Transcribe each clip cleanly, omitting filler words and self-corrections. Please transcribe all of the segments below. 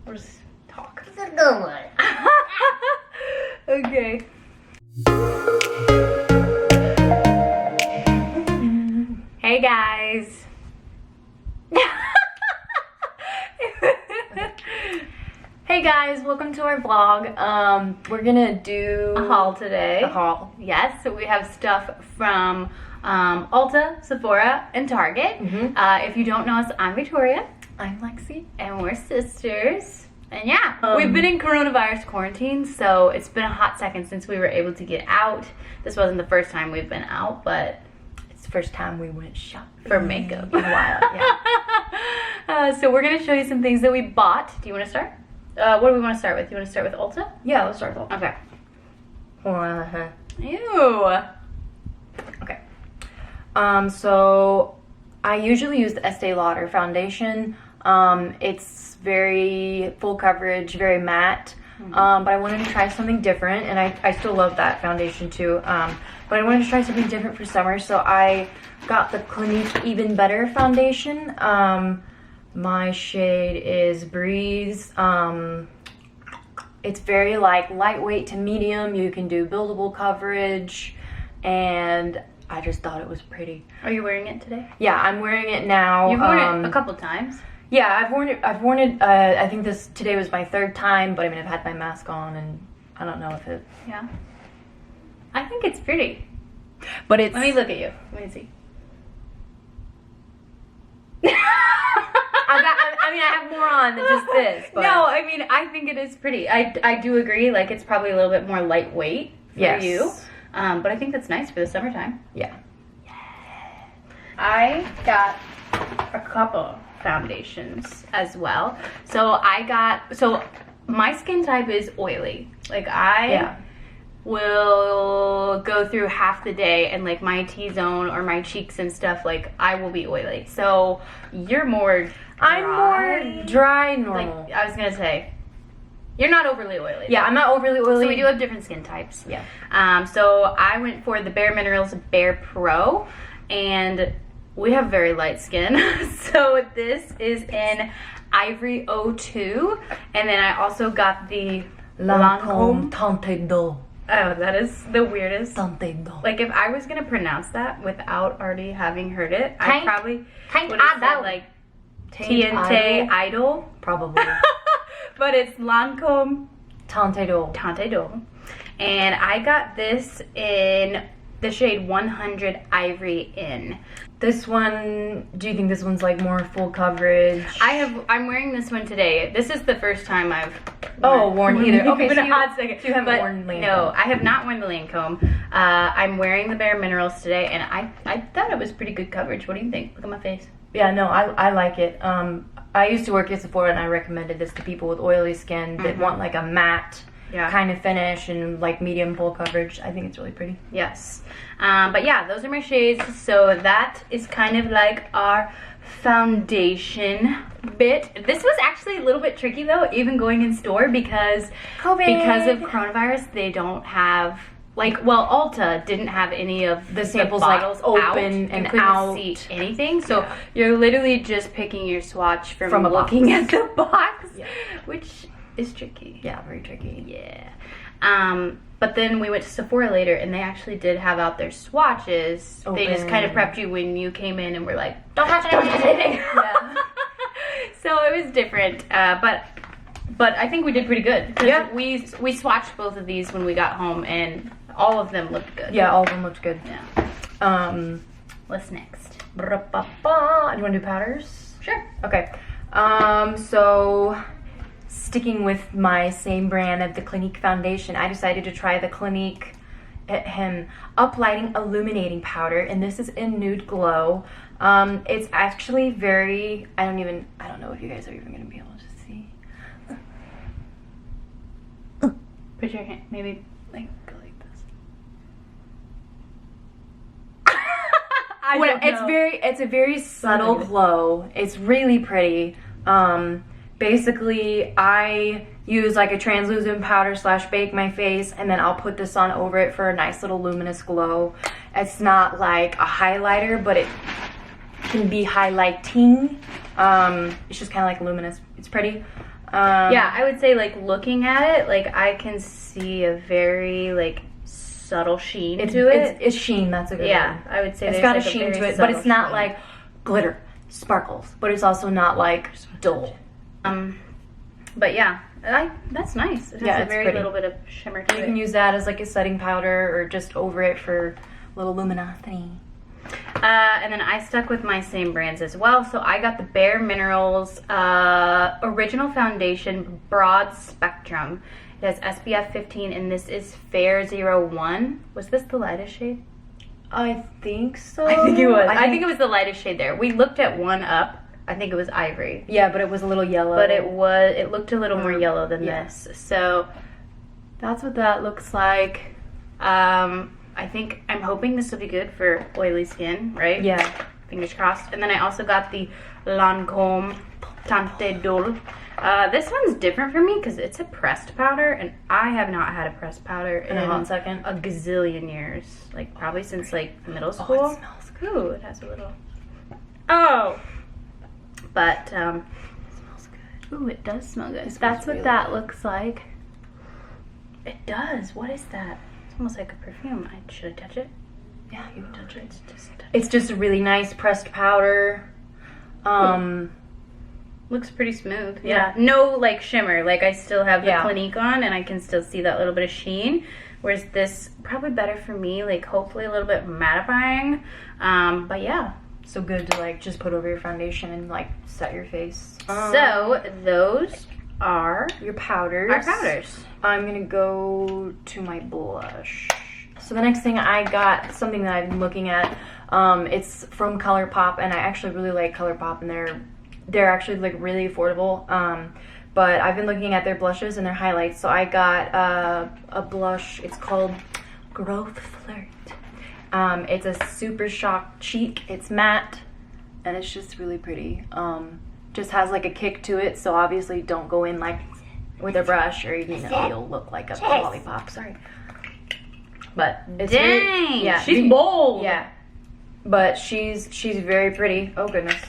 We'll just talk. It's a good one. Okay. Hey guys. Hey guys, welcome to our vlog. We're gonna do A haul today. A haul, yes. So we have stuff from Ulta, Sephora, and Target. If you don't know us, I'm Victoria. I'm Lexi. And we're sisters. And yeah, we've been in coronavirus quarantine, so it's been a hot second since we were able to get out. This wasn't the first time we've been out, but It's the first time we went shopping for makeup. in a while. Yeah. So we're gonna show you some things that we bought. Do you want to start? What do we want to start with? You want to start with Ulta? Yeah, let's start with Okay. Ulta. Ew. Okay. So I usually use the Estee Lauder foundation. It's very full coverage, very matte. But I wanted to try something different, and I still love that foundation too. But I wanted to try something different for summer, so I got the Clinique Even Better foundation. My shade is Breeze. It's very like lightweight to medium. You can do buildable coverage, and I just thought it was pretty. Are you wearing it today? Yeah, I'm wearing it now. You've worn it a couple times. Yeah, I've worn it. I think today was my third time, but I mean I've had my mask on, and I don't know if it. Yeah. I think it's pretty. But it's. Let me look at you. Let me see. I have more on than just this. But. No, I mean, I think it is pretty. I do agree. Like, it's probably a little bit more lightweight for you. But I think that's nice for the summertime. Yeah. I got a couple foundations as well. So my skin type is oily. Like, I will go through half the day and like my T-zone or my cheeks and stuff, like I will be oily. So you're more I'm more dry, normal. Like, I was gonna say, you're not overly oily. Yeah, I'm not overly oily. So we do have different skin types. Yeah. So I went for the Bare Minerals Bare Pro, and we have very light skin. So this is in Ivory 02, and then I also got the Lancôme Teinte d'Eau. Oh, that is the weirdest. Teinte d'Eau. Like, if I was gonna pronounce that without already having heard it, I probably would have said like TNT Idol. Probably. But it's Lancôme Teinte d'Eau. Teinte d'Eau. And I got this in the shade 100 Ivory In. This one, do you think this one's like more full coverage? I'm wearing this one today. This is the first time I've worn either. Okay, but so a hot second. You haven't worn Lancôme. No, I have not worn the Lancôme. I'm wearing the Bare Minerals today, and I thought it was pretty good coverage. What do you think? Look at my face. Yeah, no, I like it. I used to work at Sephora, and I recommended this to people with oily skin that want like a matte kind of finish and like medium full coverage. I think it's really pretty. Yes. But yeah, those are my shades. So that is kind of like our foundation bit. This was actually a little bit tricky though, even going in store, because COVID. Because of coronavirus, they don't have, like, well, Ulta didn't have any of the samples bottles like out. open and couldn't out. see anything. So you're literally just picking your swatch from looking box. at the box, which is tricky. Yeah, very tricky. Yeah. But then we went to Sephora later, and they actually did have out their swatches. They just kind of prepped you when you came in and were like, don't touch anything. Yeah. So it was different. But I think we did pretty good. Yeah. We swatched both of these when we got home, and all of them looked good. Yeah, all of them looked good. Yeah. What's next? Do you want to do powders? Sure. Okay. So sticking with my same brand of the Clinique foundation, I decided to try the Clinique Uplighting Illuminating Powder, and this is in Nude Glow. It's actually very, I don't know if you guys are even going to be able to see. Put your hand, maybe like go like this. It's a very subtle glow. It's really pretty. Basically, I use like a translucent powder / bake my face, and then I'll put this on over it for a nice little luminous glow. It's not like a highlighter, but it can be highlighting. It's just kind of like luminous. It's pretty. Yeah, I would say like looking at it, like I can see a very like subtle sheen to it. It's sheen. That's a good yeah, word. I would say It's there's got like a sheen very to it, but it's not sheen. like glitter, sparkles. But it's also not like dull. But yeah, that's nice. It has Yeah, a it's very pretty. little bit of shimmer to You it. can use that as like a setting powder or just over it for a little luminosity. And then I stuck with my same brands as well. So I got the Bare Minerals Original Foundation Broad Spectrum. It has SPF 15, and this is Fair 01. Was this the lightest shade? I think so. I think it was. I think it was the lightest shade there. We looked at one up. I think it was Ivory. Yeah, but it was a little yellow. But it looked a little more yellow than this. So that's what that looks like. I think I'm hoping this will be good for oily skin, right? Yeah. Fingers crossed. And then I also got the Lancome Tante Dole. This one's different for me because it's a pressed powder, and I have not had a pressed powder in a hot second. a gazillion years. Like probably since like middle school. Oh, it smells good. Ooh, it has a little. Oh. But It smells good. ooh, it does smell good. It That's smells what really that good. looks like. It does. What is that? It's almost like a perfume. Should I touch it? Yeah, you can touch it. It's It's just a really nice pressed powder. looks pretty smooth. Yeah. No like shimmer. Like I still have the Yeah. Clinique on, and I can still see that little bit of sheen. Whereas this probably better for me. Like hopefully a little bit mattifying. But yeah. So good to like just put over your foundation and like set your face. So those are your powders. our powders. I'm gonna go to my blush. So the next thing I got, something that I've been looking at, it's from ColourPop, and I actually really like ColourPop, and they're actually like really affordable. But I've been looking at their blushes and their highlights. So I got a blush. It's called Growth Flirt. It's a super shock cheek. It's matte, and it's just really pretty. Just has like a kick to it, so obviously don't go in like with a brush, or you'll look like a lollipop. Sorry, but it's Dang. yeah, She's bold. Yeah, but she's very pretty. Oh goodness.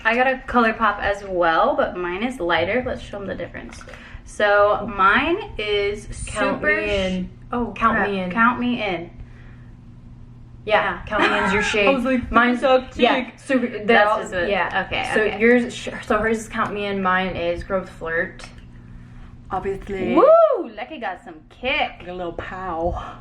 I got a ColourPop as well, but mine is lighter. Let's show them the difference. So mine is Count super. me in. Oh, Count crap. me in. Count me in. Yeah, count me in's your shade. I was like, mine's yeah, super. That's just what- yeah. okay, So okay. yours, so hers is Count Me In. Mine is Growth Flirt. Obviously. Woo! Lucky got some kick. A little pow.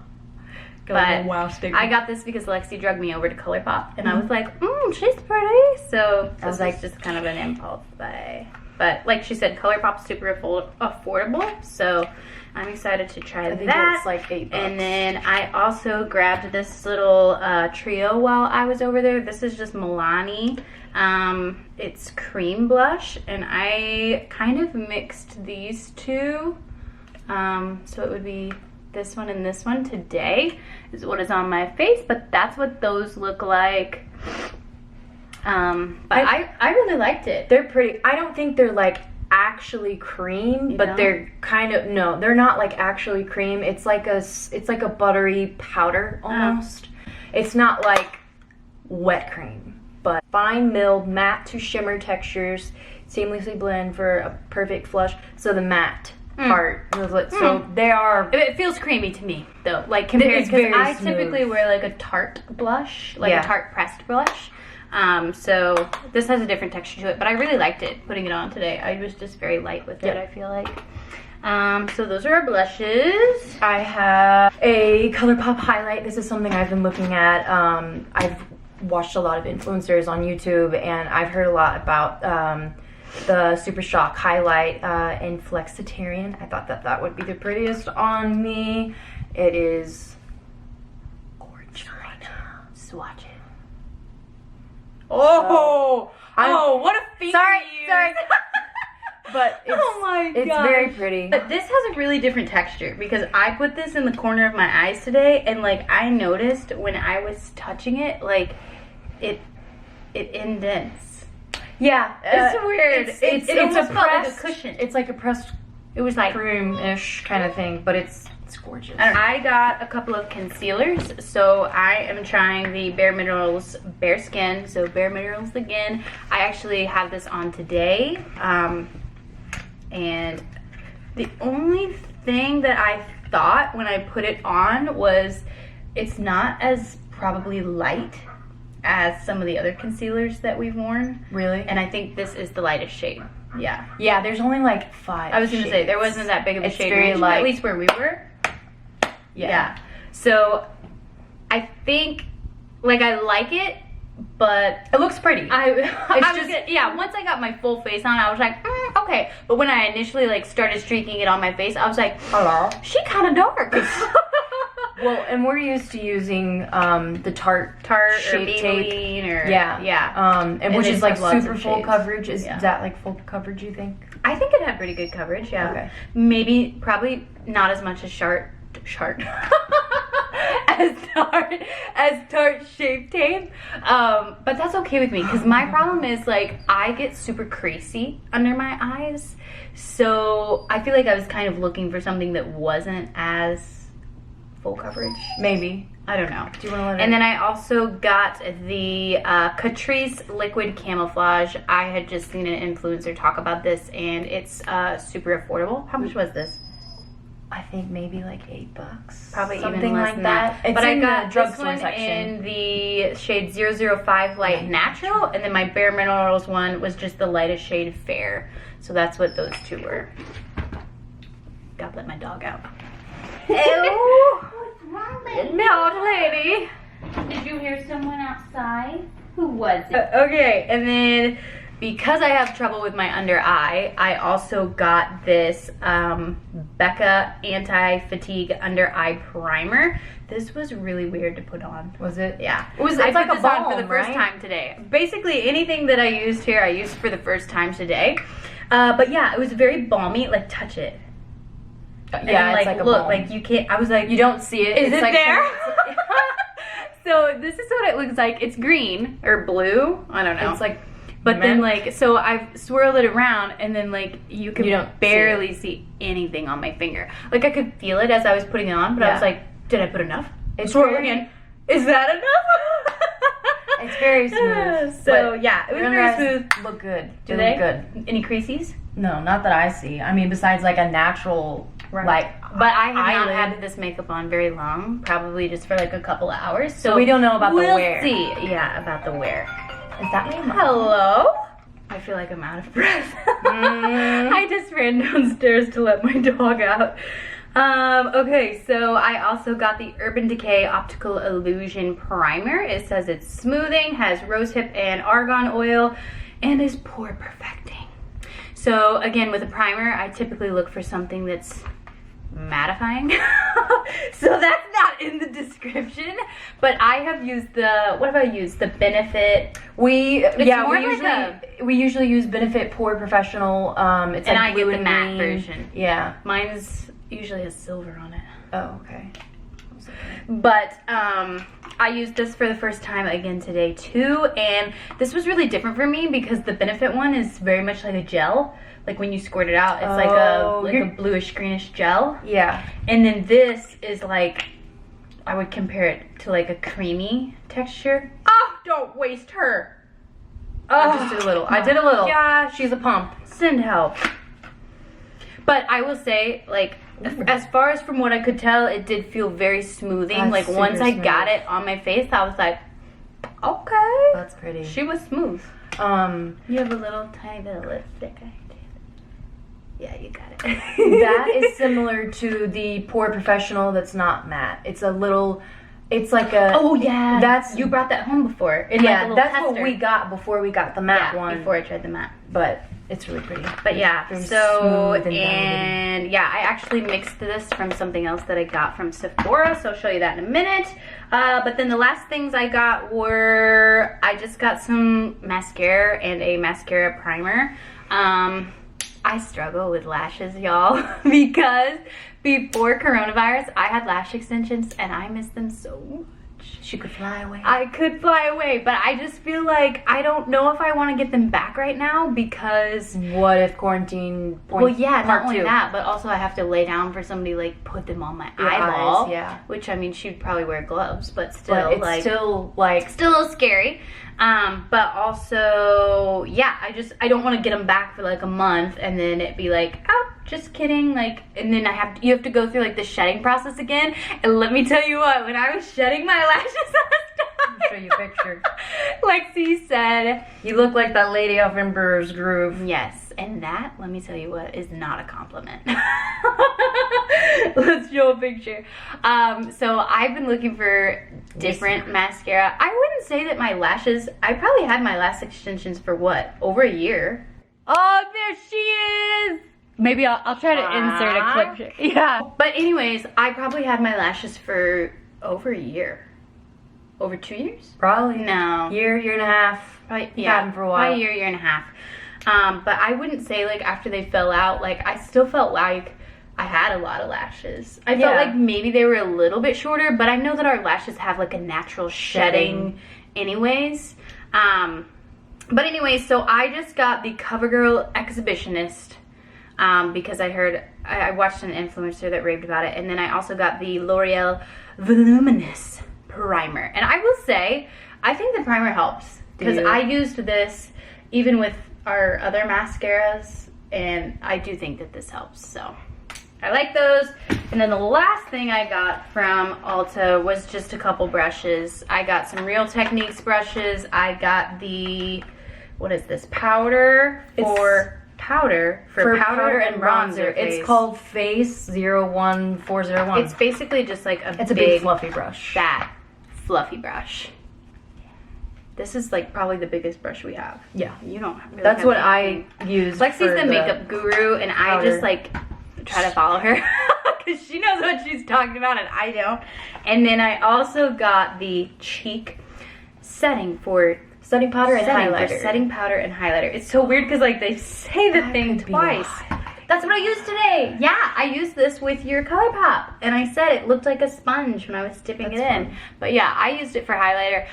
But I got this because Lexi drugged me over to ColourPop, and I was like, she's pretty. So I was this like, was just kind of an impulse buy. But like she said, ColourPop's super affordable, so I'm excited to try I think that. it's like $8. And then I also grabbed this little trio while I was over there. This is just Milani. It's cream blush, and I kind of mixed these two. So it would be this one and this one today is what is on my face, but that's what those look like. But I really liked it. They're pretty. I don't think they're like actually cream, but don't? they're kind of, no, they're not like actually cream. It's like a buttery powder almost. It's not like wet cream, but fine milled matte to shimmer textures, seamlessly blend for a perfect flush. So the matte part, so they are. It feels creamy to me though, like compared, It's because very I smooth. typically wear like a Tarte blush, like Yeah. a Tarte pressed blush. So this has a different texture to it, but I really liked it putting it on today. I was just very light with it, Yeah. I feel like. So those are our blushes. I have a ColourPop highlight. This is something I've been looking at. I've watched a lot of influencers on YouTube, and I've heard a lot about the Super Shock highlight in Flexitarian. I thought that would be the prettiest on me. It is gorgeous. Swatch it. Oh, what a feat! sorry. But it's, Oh my it's gosh. very pretty. But this has a really different texture because I put this in the corner of my eyes today, and like I noticed when I was touching it, like it indents. Yeah, It's weird. It almost felt like a pressed- cushion. It's like a pressed It was like cream-ish kind of thing, but it's gorgeous. I got a couple of concealers, so I am trying the Bare Minerals Bare Skin. So Bare Minerals again. I actually have this on today. And the only thing that I thought when I put it on was it's not as probably light as some of the other concealers that we've worn. Really? And I think this is the lightest shade. Yeah. Yeah, there's only like 5 I was going to say, there wasn't that big of a shade range, light. at least where we were. Yeah. So I think, like, I like it, but it looks pretty. Once I got my full face on, I was like, okay. But when I initially like started streaking it on my face, I was like, hello, she kind of dark. Well, and we're used to using the Tarte shape tape, and which is like super full shades. coverage. Is that like full coverage? You think? I think it had pretty good coverage. Yeah. Okay. Maybe, probably not as much as as Tarte shape tape, but that's okay with me because my problem is like I get super creasy under my eyes, so I feel like I was kind of looking for something that wasn't as full coverage. Maybe. I don't know. Do you want to let it? And then I also got the Catrice Liquid Camouflage. I had just seen an influencer talk about this, and it's super affordable. How much was this? I think maybe like $8. Probably something even less like than that. But I got the this drugstore one section in the shade 005 Light Natural, and then my Bare Minerals one was just the lightest shade Fair. So that's what those two were. Gotta let my dog out. Ew. What's wrong, lady? No, lady. Did you hear someone outside? Who was it? Okay, and then because I have trouble with my under eye, I also got this Becca Anti-Fatigue Under Eye Primer. This was really weird to put on. Was it? Yeah. It was. I It's like put a this on balm, for the first right? time today. Basically, anything that I used here, I used for the first time today. But yeah, it was very balmy. Like, touch it. Yeah, and, it's like a look, balm. like you can't. I was like, You don't see it. is It's it like there? So this is what it looks like. It's green or blue. I don't know. It's like. But then, like, so I've swirled it around, and then, like, you can You don't barely see anything on my finger. Like, I could feel it as I was putting it on, but I was like, did I put enough? It's Swirl very- again. Is that enough? It's very smooth. So, but yeah, it was your very under eyes smooth. Look good. Do They they? look good. Any creases? No, not that I see. I mean, besides like a natural, like. But I have not eyelid. had this makeup on very long, probably just for, like, a couple of hours. So we don't know about the wear. We'll see. Yeah, about the wear. Is that me? Hello? I feel like I'm out of breath. I just ran downstairs to let my dog out. Okay, so I also got the Urban Decay Optical Illusion Primer. It says it's smoothing, has rosehip and argan oil, and is pore perfecting. So again, with a primer, I typically look for something that's mattifying. So that's not in the description, but I have used the, what have I used? The Benefit. We more we usually use Benefit Pore Professional. It's And like I get blue the and matte green. version. Yeah. Mine's usually has silver on it. Oh, okay. But I used this for the first time again today too, and this was really different for me because the Benefit one is very much like a gel. Like when you squirt it out, it's like a bluish greenish gel. Yeah. And then this is like, I would compare it to like a creamy texture. Oh, don't waste her. I just did a little. I did a little. Yeah, She's a pump. send help. But I will say, like, as far as from what I could tell, it did feel very smoothing. That's like once super I smooth. got it on my face, I was like, okay. That's pretty. She was smooth. You have a little tiny bit of lipstick. I did. Yeah, you got it. That is similar to the Pore Professional that's not matte. It's a little, it's like a. Oh yeah, That's you brought that home before. In yeah, like a little that's tester. what we got before we got the matte one. Before I tried the matte. But it's really pretty. But yeah, Very so smooth and and yeah, I actually mixed this from something else that I got from Sephora, so I'll show you that in a minute. But then the last things I got were, I just got some mascara and a mascara primer. I struggle with lashes, y'all, because before coronavirus, I had lash extensions and I miss them so much. She could fly away. I could fly away, but I just feel like I don't know if I want to get them back right now because... What if quarantine... Well, yeah, not part only two. that, but also I have to lay down for somebody to, like, put them on my Your eyeball. eyes, yeah. Which, I mean, she'd probably wear gloves, but still, But it's like... still, like... Still a little scary. But also, yeah, I don't want to get them back for, like, a month and then it be like, oh, just kidding, like, and then you have to go through, like, the shedding process again. And let me tell you what, when I was shedding my lashes last time, I'll show you a picture. Lexi said, You look like that lady off Emperor's Groove. yes, and that, let me tell you what, is not a compliment. Let's show a picture. So I've been looking for different mascara. I wouldn't say that my lashes, I probably had my lash extensions for what, over a year. Oh, there she is. Maybe I'll try to insert a clip. Yeah. But anyways, I probably had my lashes for over a year. Over 2 years? Probably. No. Year and a half. Probably, You've had them for a while. Probably year and a half. But I wouldn't say, like, after they fell out, like, I still felt like I had a lot of lashes. I felt like maybe they were a little bit shorter, but I know that our lashes have, like, a natural shedding anyways. But anyways, so I just got the CoverGirl Exhibitionist because I watched an influencer that raved about it, and then I also got the L'Oreal Voluminous Primer. And I will say, I think the primer helps because I used this even with our other mascaras, and I do think that this helps. So I like those. And then the last thing I got from Ulta was just a couple brushes. I got some Real Techniques brushes. I got the, what is this, powder for powder and bronzer. It's called Face 01401. It's basically just like a big fluffy brush. Fat fluffy brush. This is like probably the biggest brush we have. Yeah. You don't really That's have what anything. I use. Lexi's for the makeup guru, and I just like try to follow her because she knows what she's talking about and I don't. And then I also got the cheek setting for setting powder and highlighter. Setting powder and highlighter. It's so weird because like they say the thing twice. That's what I used today. Yeah, I used this with your ColourPop, and I said it looked like a sponge when I was dipping it in. But yeah, I used it for highlighter.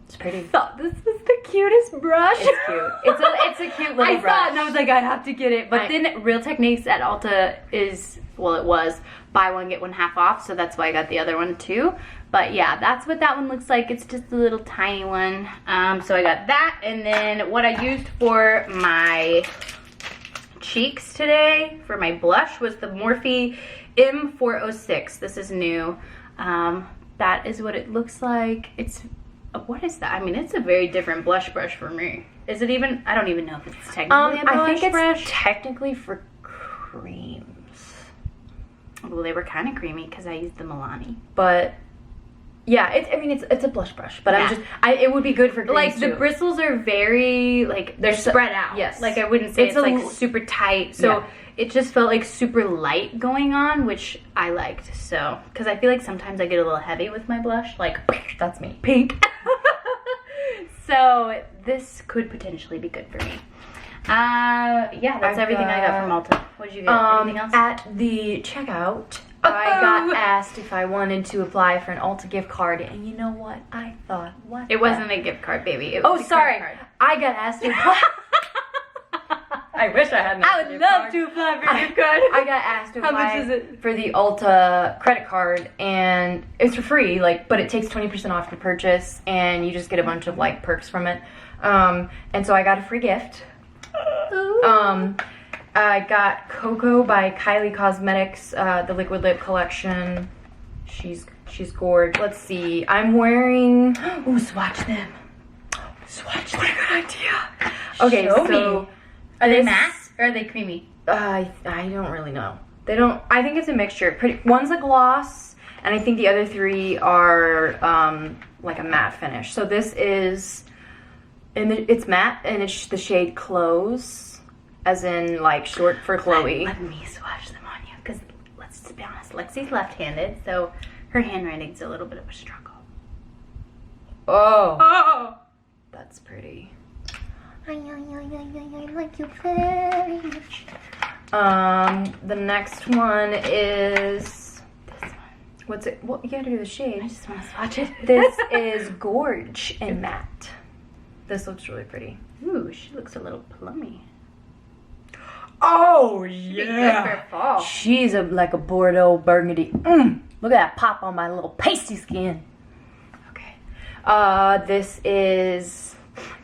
It's pretty. Thought this was the cutest brush. It's cute. It's a cute little brush. I saw it and I was like, I have to get it. But then Real Techniques at Ulta is, well, it was buy one get one half off, so that's why I got the other one too. But yeah, that's what that one looks like. It's just a little tiny one. So I got that, and then what I used for my cheeks today for my blush was the Morphe M406. This is new. That is what it looks like. It's, what is that? I mean, it's a very different blush brush for me. Is it even, I don't even know if it's technically a blush I think it's brush. technically for creams. Well, they were kind of creamy because I used the Milani. But yeah, it's a blush brush, but it would be good for creams like too. the bristles are very like they're spread out. Yes, like I wouldn't say it's like super tight. So it just felt like super light going on, which I liked. So because I feel like sometimes I get a little heavy with my blush, like that's me, pink. So this could potentially be good for me. Yeah, that's everything I got from Ulta. What did you get? Anything else? At the checkout, I got asked if I wanted to apply for an Ulta gift card, and you know what? I thought, what? It wasn't a gift card, baby. It was a credit card. I got asked to apply. I wish I had. I would love to apply for a gift card. I got asked to apply. How much is it? For the Ulta credit card, and it's for free. Like, but it takes 20% off your purchase, and you just get a bunch of like perks from it. And so I got a free gift. I got Coco by Kylie Cosmetics, the Liquid Lip Collection. She's gorgeous. Let's see. I'm wearing. Ooh, swatch them. Swatch. What a good idea. Okay, Show so me. Are they matte or are they creamy? I don't really know. They don't. I think it's a mixture. One's a gloss, and I think the other three are like a matte finish. So this is, and it's matte, and it's the shade Close, as in like short for Chloe. Let me swatch them on you, because let's be honest, Lexi's left-handed, so her handwriting's a little bit of a struggle. Oh, that's pretty. I like you very much. The next one is this one, What's it? Well, you gotta do the shade. I just want to swatch it. This is Gorge in matte. This looks really pretty. Ooh, she looks a little plummy. Oh Good for fall. She's like a Bordeaux burgundy. Look at that pop on my little pasty skin. Okay. This is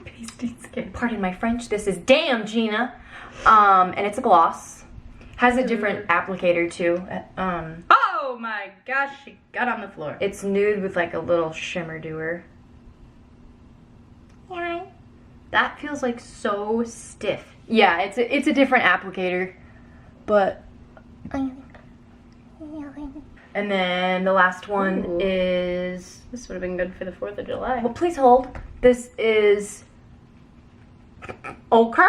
Pasty skin. pardon my French. This is Damn Gina. And it's a gloss. Has a different applicator too. Oh my gosh, she got on the floor. It's nude with like a little shimmer doer. That feels like so stiff. Yeah, it's a different applicator, but. And then the last one Ooh. is. This would have been good for the 4th of July. Well, please hold. This is. Ochre.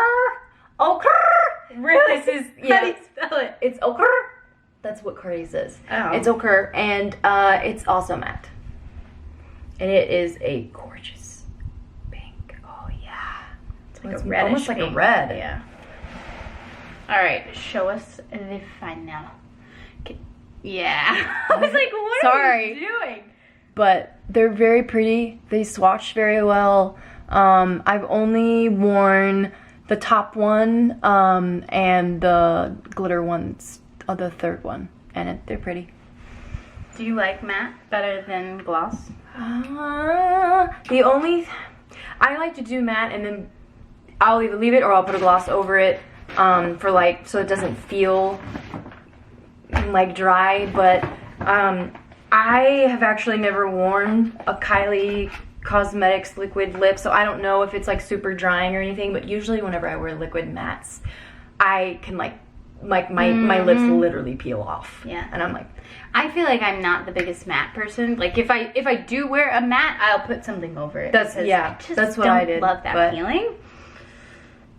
Really? This is How do you spell it? It's ochre. That's what Cardi says. Oh. It's ochre, and it's also matte. And it is a gorgeous pink. Oh yeah, It's like it's a reddish almost like a pink. red. Yeah. All right, show us the final. Yeah. I was like, what Sorry. are you doing? But they're very pretty. They swatch very well. I've only worn the top one and the glitter ones, the third one, and they're pretty. Do you like matte better than gloss? I like to do matte and then I'll either leave it or I'll put a gloss over it for like, so it doesn't feel like dry, but I have actually never worn a Kylie Cosmetics liquid lip, so I don't know if it's like super drying or anything, but usually whenever I wear liquid mattes, I can like my lips literally peel off. Yeah. And I'm like, I feel like I'm not the biggest matte person. Like if I do wear a matte, I'll put something over it. That's- because yeah, I just that's what don't I did, love that but- feeling.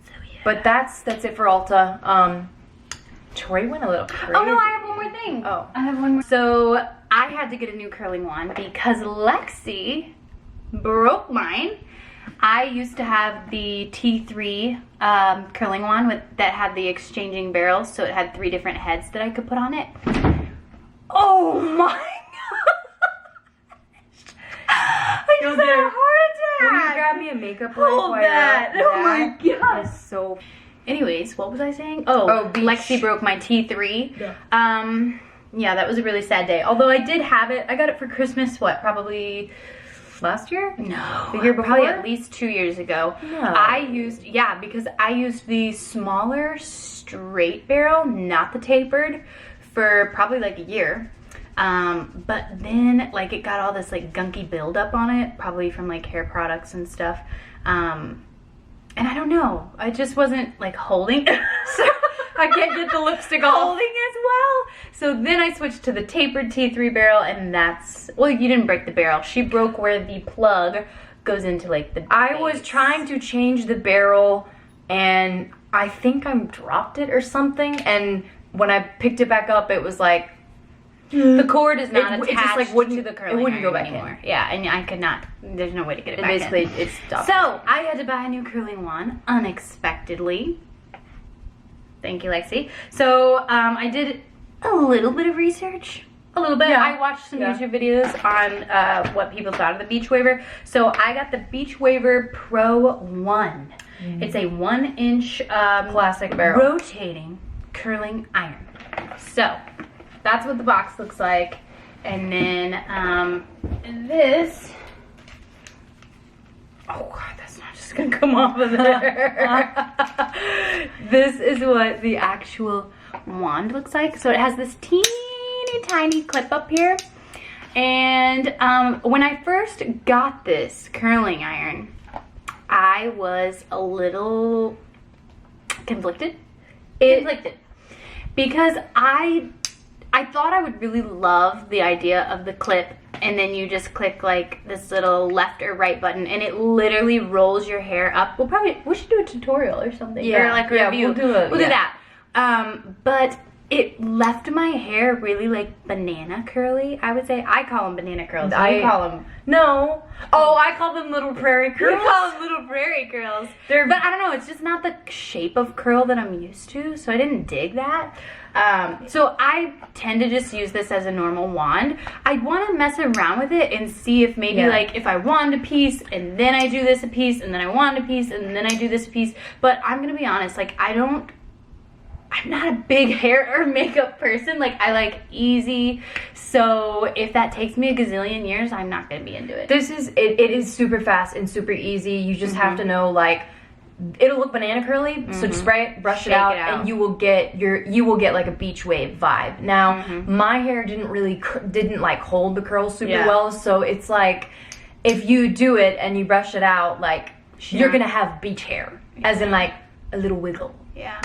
So yeah. but that's it for Ulta. Troy went a little crazy. Oh no, I have one more thing. Oh. I have one more. So I had to get a new curling wand because Lexi broke mine. I used to have the T3 curling wand that had the exchanging barrels, so it had 3 different heads that I could put on it. Oh my gosh! I just had a heart Will you attack. grab me a makeup wipe? Hold while that. you're up? Oh my That gosh. is so. Anyways, what was I saying? Oh, beach. Lexi broke my T3. Yeah. Yeah, that was a really sad day. Although I did have it. I got it for Christmas, probably Last year? no. The year Probably before? at least 2 years ago. No. Because I used the smaller straight barrel, not the tapered, for probably like a year. But then like it got all this like gunky buildup on it, probably from like hair products and stuff. And I don't know, I just wasn't like holding, so I can't get the lipstick off. Holding as well. So then I switched to the tapered T3 barrel, and well, you didn't break the barrel. She broke where the plug goes into like the I base. was trying to change the barrel, and I think I dropped it or something. And when I picked it back up, it was like the cord is not It attached just, like, wouldn't- to the it curling wouldn't go iron back in. anymore. Yeah, and I could not. There's no way to get it and back basically in. it stopped. So I had to buy a new curling wand unexpectedly. Thank you, Lexi. So I did a little bit of research. A little bit. Yeah. I watched some Yeah. YouTube videos on what people thought of the Beach Waver. So I got the Beach Waver Pro 1. It's a 1-inch Classic barrel. rotating curling iron. So that's what the box looks like. And then this. Oh God, that's not just gonna come off of there. This is what the actual wand looks like. So it has this teeny tiny clip up here. And when I first got this curling iron, I was a little conflicted. Because I thought I would really love the idea of the clip, and then you just click like this little left or right button and it literally rolls your hair up. We should do a tutorial or something. Yeah. Or like a Yeah, review. we'll do do that. But it left my hair really like banana curly, I would say. I call them banana curls. I call them... No. Oh, I call them little prairie curls. You call them little prairie curls. But I don't know, it's just not the shape of curl that I'm used to, so I didn't dig that. So I tend to just use this as a normal wand. I want to mess around with it and see if maybe like if I wand a piece and then I do this a piece and then I wand a piece and then I do this a piece. But I'm going to be honest, like I'm not a big hair or makeup person. Like I like easy. So if that takes me a gazillion years, I'm not going to be into it. It is super fast and super easy. You just have to know like it'll look banana curly, so just spray it, brush it out, and you will get like a beach wave vibe. Now, my hair didn't like hold the curls super well, so it's like if you do it and you brush it out, like you're gonna have beach hair, as in like a little wiggle. Yeah.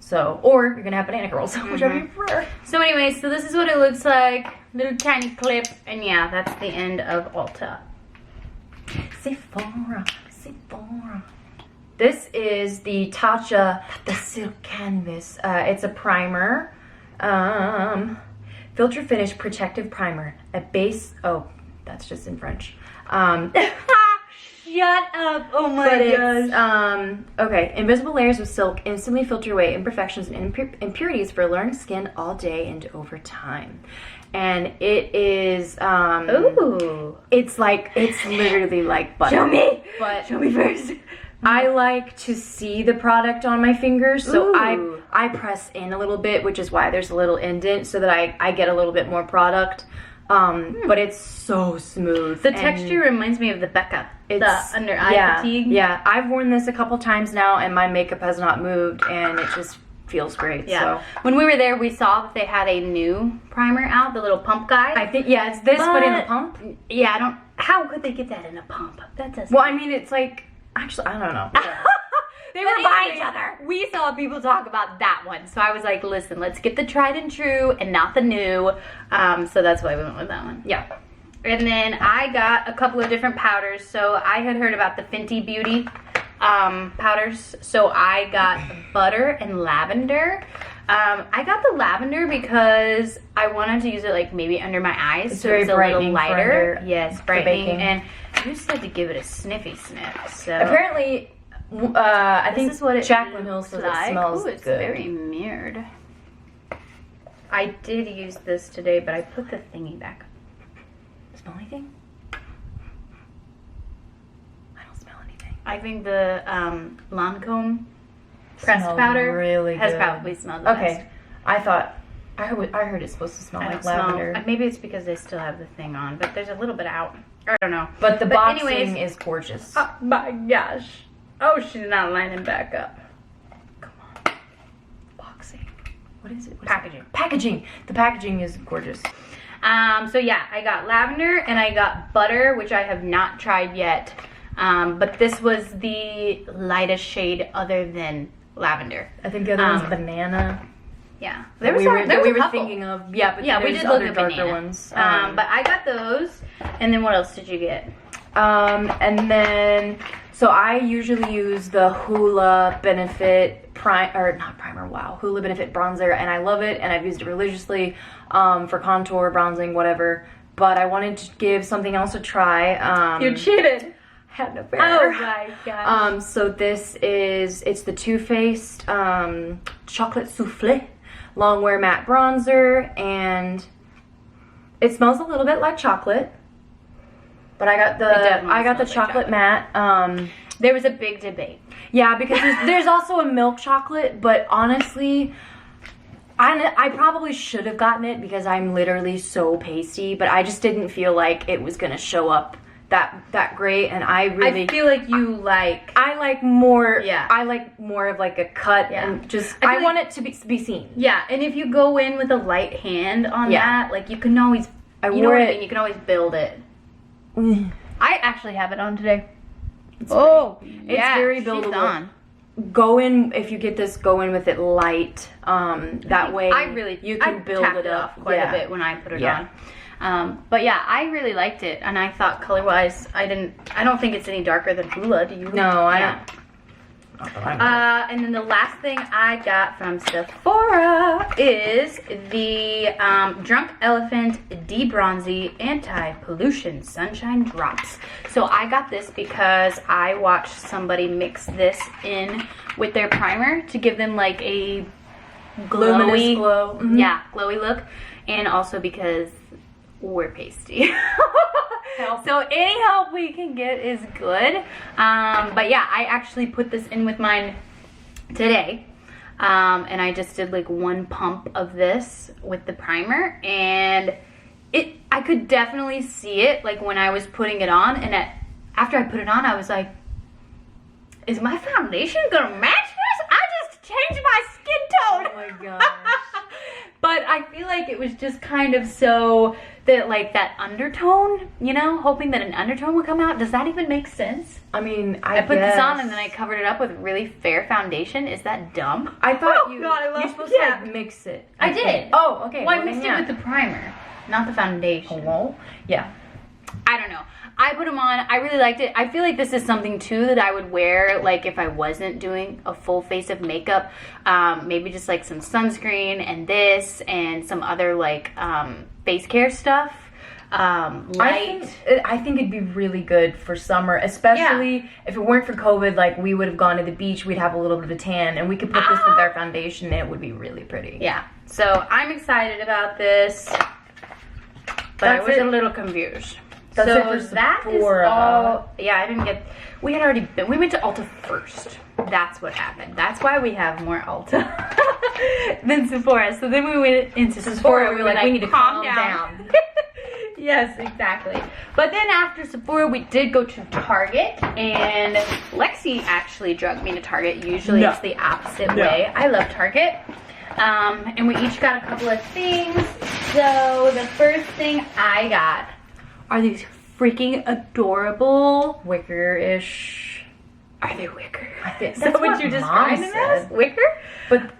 So, or you're gonna have banana curls, whichever you prefer. So anyway, so this is what it looks like, little tiny clip, and yeah, that's the end of Ulta. Sephora. This is the Tatcha, the Silk Canvas. It's a primer. Filter Finish Protective Primer. A base, oh, that's just in French. Shut up, oh my gosh. Okay, invisible layers of silk instantly filter away imperfections and impurities for alluring skin all day and over time. And it is, ooh. It's literally like butter. Show me! But show me first. I like to see the product on my fingers, so Ooh. I press in a little bit, which is why there's a little indent, so that I get a little bit more product. But it's so smooth. The texture reminds me of the Becca, the under eye fatigue. Yeah, I've worn this a couple times now, and my makeup has not moved, and it just feels great. Yeah. So. When we were there, we saw that they had a new primer out, the little pump guy. I think it's this, but in a pump. Yeah, how could they get that in a pump? That doesn't. Well, I mean, it's like. Actually, I don't know. They were buying each other. We saw people talk about that one. So I was like, listen, let's get the tried and true and not the new. So that's why we went with that one. Yeah. And then I got a couple of different powders. So I had heard about the Fenty Beauty powders. So I got butter and lavender. I got the lavender because I wanted to use it like maybe under my eyes. It's so very it's a little brightening lighter. Yes, brightening. baking. And you said to give it a sniffy sniff. So Apparently, I think this is what it Jaclyn Hill says it smells it's good. very mirrored. I did use this today, but I put the thingy back up. Smell anything? I don't smell anything. I think the Lancome pressed Smells powder really has good. probably smelled the best. I heard it's supposed to smell I like don't lavender. smell. Maybe it's because they still have the thing on, but there's a little bit out. I don't know. But the boxing anyways, is gorgeous. oh my gosh. Oh, she's not lining back up. Come on. Boxing. What is it? Packaging. Packaging. The packaging is gorgeous. So yeah, I got lavender and I got butter, which I have not tried yet. But this was the lightest shade other than lavender. I think the other one's banana. Yeah, There we were thinking of. Yeah, but yeah, we did look at darker banana ones. but I got those. And then what else did you get? And then so I usually use the Hoola Benefit Hoola Benefit bronzer, and I love it, and I've used it religiously for contour, bronzing, whatever. But I wanted to give something else a try. You cheated. Had no fair. Oh my gosh. So it's the Too Faced Chocolate Souffle Longwear Matte Bronzer, and it smells a little bit like chocolate. But I got the chocolate matte. There was a big debate. Yeah, because there's also a milk chocolate, but honestly, I probably should have gotten it because I'm literally so pasty, but I just didn't feel like it was gonna show up that great, and I feel like I like more. Yeah. I like more of like a cut, and just I want it to be seen. Yeah, and if you go in with a light hand on that, like you can always you can always build it. I actually have it on today. It's very buildable. On. Go in if you get this. Go in with it light. That way, you can build it up quite a bit when I put it on. But yeah, I really liked it, and I thought color-wise, I don't think it's any darker than Hoola. Do you? No, I don't. And then the last thing I got from Sephora is the Drunk Elephant De-Bronzy Anti-Pollution Sunshine Drops. So I got this because I watched somebody mix this in with their primer to give them like a glowy glow. Yeah, glowy look, and also because we're pasty. So any help we can get is good. But yeah, I actually put this in with mine today. And I just did like 1 pump of this with the primer, and I could definitely see it like when I was putting it on, and after I put it on, I was like, is my foundation gonna match this? I just changed my skin tone. Oh my gosh. But I feel like it was just kind of so that like that undertone, you know, hoping that an undertone would come out. Does that even make sense? I mean, I put this on and then I covered it up with really fair foundation. Is that dumb? I thought Oh, God, I love you're supposed it. to like mix it. I think. did. Oh, okay. Well, I mixed it with the primer, not the foundation. Hello? Yeah. I don't know. I put them on. I really liked it. I feel like this is something too that I would wear like if I wasn't doing a full face of makeup. Maybe just like some sunscreen and this and some other like face care stuff. Light. I think it'd be really good for summer, especially if it weren't for COVID. Like we would have gone to the beach, we'd have a little bit of a tan, and we could put this with our foundation, and it would be really pretty. Yeah. So I'm excited about this, but I was a little confused. That's so it for that is Sephora. all. Yeah, I didn't get. We had already been. We went to Ulta first. That's what happened. That's why we have more Ulta than Sephora. So then we went into Sephora. We were like, we need to calm down. Yes, exactly. But then after Sephora, we did go to Target, and Lexi actually drugged me to Target. Usually it's the opposite way. I love Target. And we each got a couple of things. So the first thing I got are these freaking adorable Wicker-ish. Are they wicker? Is that what you described them as? Wicker? But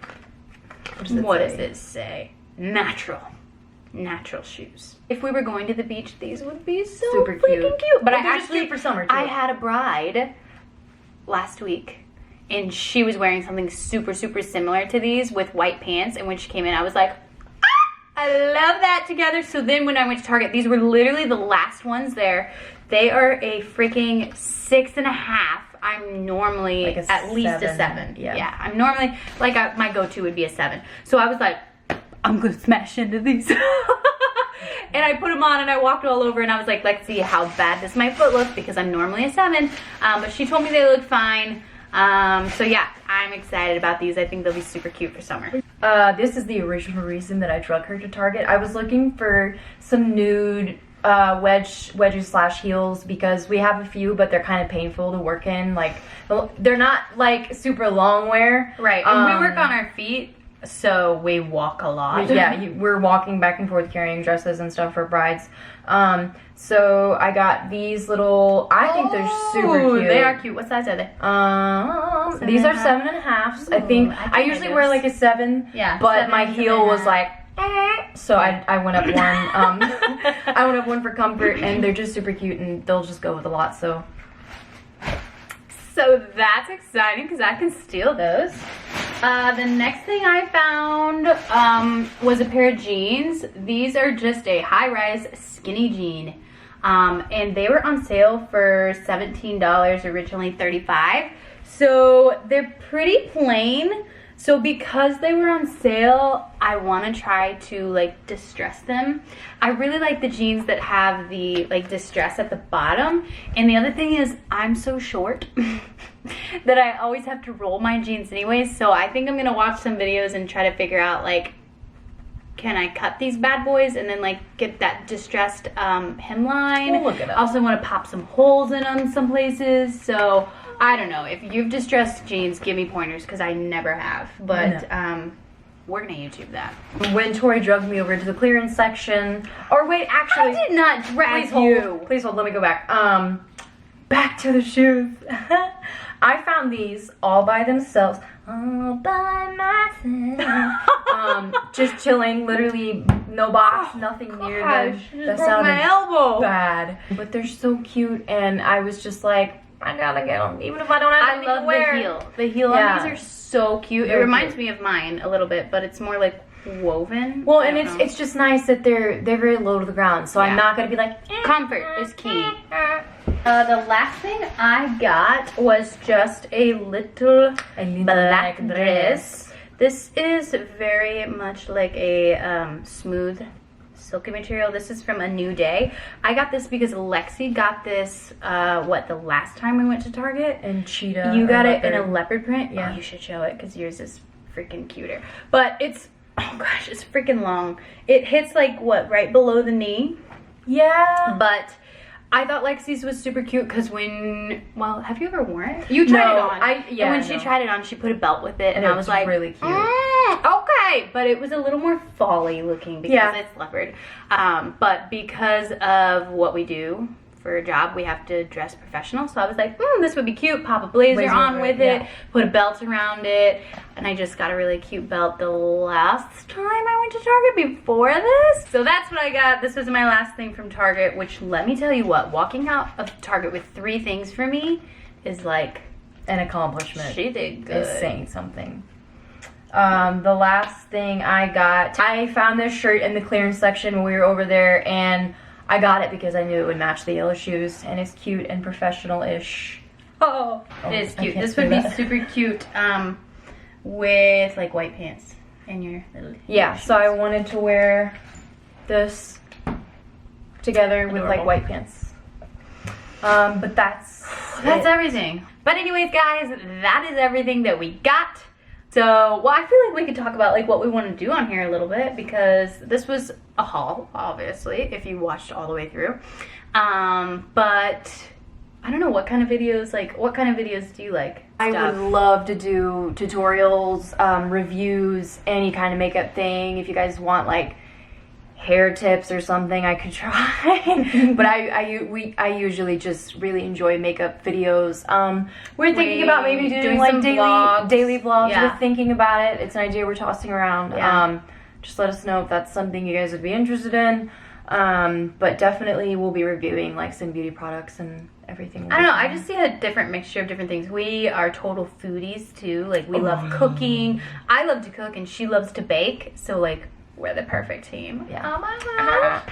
what does it say? Natural shoes. If we were going to the beach, these would be so super freaking cute. But I they're just actually, cute for summer too. I had a bride last week, and she was wearing something super, super similar to these with white pants. And when she came in, I was like, I love that together. So then when I went to Target, these were literally the last ones there. They are a freaking 6.5. I'm normally like at least a 7. Yeah. I'm normally, like my go-to would be a 7. So I was like, I'm gonna smash into these. And I put them on and I walked all over and I was like, let's see how bad does my foot look, because I'm normally a 7. But she told me they look fine. So yeah, I'm excited about these. I think they'll be super cute for summer. This is the original reason that I drug her to Target. I was looking for some nude wedges / heels because we have a few, but they're kind of painful to work in. Like they're not like super long wear. Right, and we work on our feet, so we walk a lot. Yeah, we're walking back and forth carrying dresses and stuff for brides. So I got these little, I think they're super cute. They are cute. What size are they? These are 7.5s. I think I usually wear like a 7. Yeah, but 7, my heel was 7.5. like, so I went up one. I went up one for comfort, and they're just super cute, and they'll just go with a lot. So that's exciting because I can steal those. The next thing I found was a pair of jeans. These are just a high-rise skinny jean. And they were on sale for $17, originally $35. So they're pretty plain. So because they were on sale, I want to try to like distress them. I really like the jeans that have the like distress at the bottom. And the other thing is I'm so short that I always have to roll my jeans anyways. So I think I'm going to watch some videos and try to figure out like, can I cut these bad boys and then like get that distressed hemline? We'll look it up. I also want to pop some holes in them some places. So I don't know. If you've distressed jeans, give me pointers because I never have. But we're going to YouTube that. when Tori drugged me over to the clearance section, or wait, actually, I did not drag please you. hold. Please hold. Let me go back. Back to the shoes. I found these all by themselves. All by myself. Just chilling, literally no box, nothing near them. That broke my elbow. Bad. But they're so cute, and I was just like, I gotta get them, even if I don't have I anything love to wear. the heel. The heel Yeah. on these are so cute. It Very reminds cute. me of mine a little bit, but it's more like woven. Well, I and don't know. it's just nice that they're very low to the ground, so I'm Yeah. not gonna be like Comfort is key. The last thing I got was just a little black dress. This is very much like a smooth silky material. This is from A New Day. I got this because Lexi got this the last time we went to Target. and cheetah. You or got it in a leopard. leopard print? Yeah. Oh, you should show it because yours is freaking cuter. But it's, oh gosh, it's freaking long. It hits like what, right below the knee? Yeah. But I thought Lexi's was super cute because when, well, have you ever worn it? You tried No, it on. yeah, And when she tried it on, she put a belt with it, and it I was like, really cute. okay. But it was a little more fall-y looking because Yeah. it's leopard. But because of what we do for a job, we have to dress professional. So I was like, this would be cute. Pop a blazer on over with it, it, yeah. put a belt around it. And I just got a really cute belt the last time I went to Target before this. So that's what I got. This was my last thing from Target, which let me tell you what, walking out of Target with 3 things for me is like, An accomplishment. she did good. Is saying something. The last thing I got, I found this shirt in the clearance section when we were over there, and I got it because I knew it would match the yellow shoes, and it's cute and professional-ish. Oh, it is I cute. can't This say would be that. super cute with like white pants and your little Yeah, so I shoes. wanted to wear this together with like Adorable. white pants. But that's That's it. everything. But anyways, guys, that is everything that we got. So, well, I feel like we could talk about like what we want to do on here a little bit because this was a haul, obviously, if you watched all the way through. But I don't know what kind of videos, do you like? I Stuff. would love to do tutorials, reviews, any kind of makeup thing. If you guys want like hair tips or something, I could try. But I usually just really enjoy makeup videos. We're thinking about maybe doing Doing like some vlogs. daily vlogs. Yeah. We're thinking about it. It's an idea we're tossing around. Yeah. Just let us know if that's something you guys would be interested in. But definitely we'll be reviewing like some beauty products and everything. I don't know. I just see a different mixture of different things. We are total foodies too. Like we love cooking. I love to cook and she loves to bake. So like we're the perfect team. Yeah. Oh my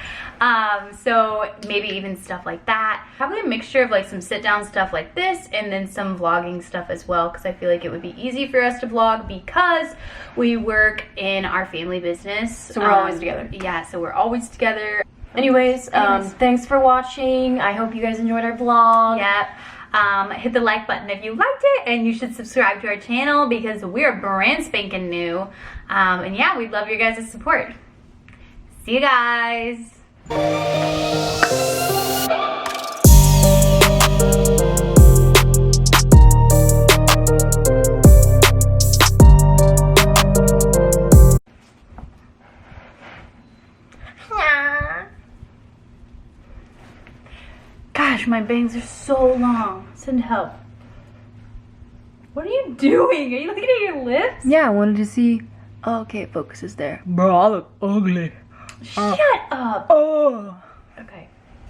gosh. So maybe even stuff like that. Probably a mixture of like some sit down stuff like this and then some vlogging stuff as well because I feel like it would be easy for us to vlog because we work in our family business. So we're always together. Yeah, so we're always together. Anyways, thanks for watching. I hope you guys enjoyed our vlog. Yep. Hit the like button if you liked it, and you should subscribe to our channel because we're brand spanking new. And yeah, we'd love your guys' support. See you guys. Gosh, my bangs are so long. Send help. What are you doing? Are you looking at your lips? Yeah, I wanted to see. Oh, okay, focus is there. Bro, I look ugly. Shut up. Oh.